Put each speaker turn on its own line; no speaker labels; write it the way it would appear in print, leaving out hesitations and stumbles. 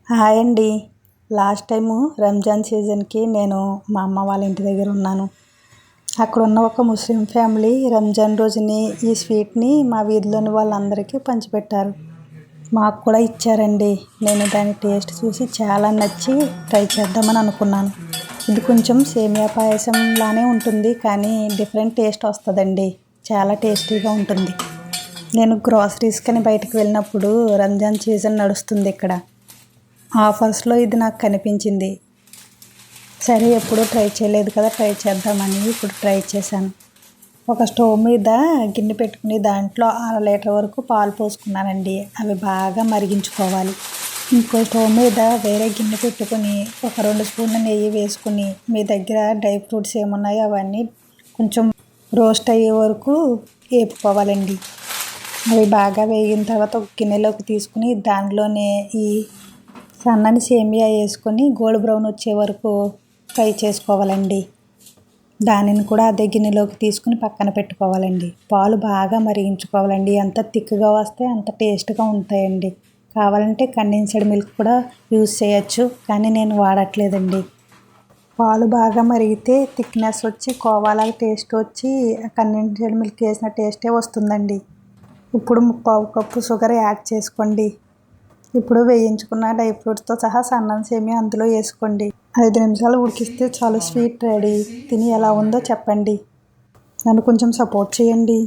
Hi అండి. Last time Ramzan సీజన్‌కి నేను మా అమ్మ వాళ్ళ ఇంటి దగ్గర ఉన్నాను. అక్కడున్న ఒక ముస్లిం ఫ్యామిలీ రంజాన్ రోజుని ఈ స్వీట్‌ని మా వీధిలోని వాళ్ళందరికీ పంచిపెట్టారు. మాకు కూడా ఇచ్చారండి. నేను దాని టేస్ట్ చూసి చాలా నచ్చి ట్రై చేద్దామని అనుకున్నాను. ఇది కొంచెం సేమియా పాయసం లానే ఉంటుంది, కానీ డిఫరెంట్ టేస్ట్ వస్తదండి. చాలా టేస్టీగా ఉంటుంది. నేను గ్రోసరీస్‌కని బయటకు వెళ్ళినప్పుడు రంజాన్ సీజన్ నడుస్తుంది ఇక్కడ. ఆఫర్స్‌లో ఇది నాకు కనిపించింది. సరే ఎప్పుడూ ట్రై చేయలేదు కదా, ట్రై చేద్దామని ఇప్పుడు ట్రై చేశాను. ఒక స్టవ్ మీద గిన్నె పెట్టుకుని దాంట్లో 1/2 లీటర్ వరకు పాలు పోసుకున్నానండి. అవి బాగా మరిగించుకోవాలి. ఇంకో స్టవ్ మీద వేరే గిన్నె పెట్టుకుని ఒక 2 స్పూన్ల నెయ్యి వేసుకుని మీ దగ్గర డ్రై ఫ్రూట్స్ ఏమున్నాయో అవన్నీ కొంచెం రోస్ట్ అయ్యే వరకు వేపుకోవాలండి. అవి బాగా వేగిన తర్వాత ఒక గిన్నెలోకి తీసుకుని దానిలోనే ఈ సన్నని సేమియా వేసుకొని గోల్డ్ బ్రౌన్ వచ్చే వరకు ఫ్రై చేసుకోవాలండి. దానిని కూడా అదే గిన్నెలోకి తీసుకుని పక్కన పెట్టుకోవాలండి. పాలు బాగా మరిగించుకోవాలండి. ఎంత థిక్గా వస్తే అంత టేస్ట్గా ఉంటాయండి. కావాలంటే కండెన్స్డ్ మిల్క్ కూడా యూజ్ చేయొచ్చు, కానీ నేను వాడట్లేదండి. పాలు బాగా మరిగితే థిక్నెస్ వచ్చి కోవాలాగా టేస్ట్ వచ్చి కండెన్స్డ్ మిల్క్ వేసిన టేస్టే వస్తుందండి. ఇప్పుడు 1/4 కప్పు షుగర్ యాడ్ చేసుకోండి. ఇప్పుడు వేయించుకున్న డ్రై ఫ్రూట్స్తో సహా సన్నని సేమియా అందులో వేసుకోండి. 5 నిమిషాలు ఉడికిస్తే చాలు, స్వీట్ రెడీ. తిని ఎలా ఉందో చెప్పండి. నన్ను కొంచెం సపోర్ట్ చేయండి.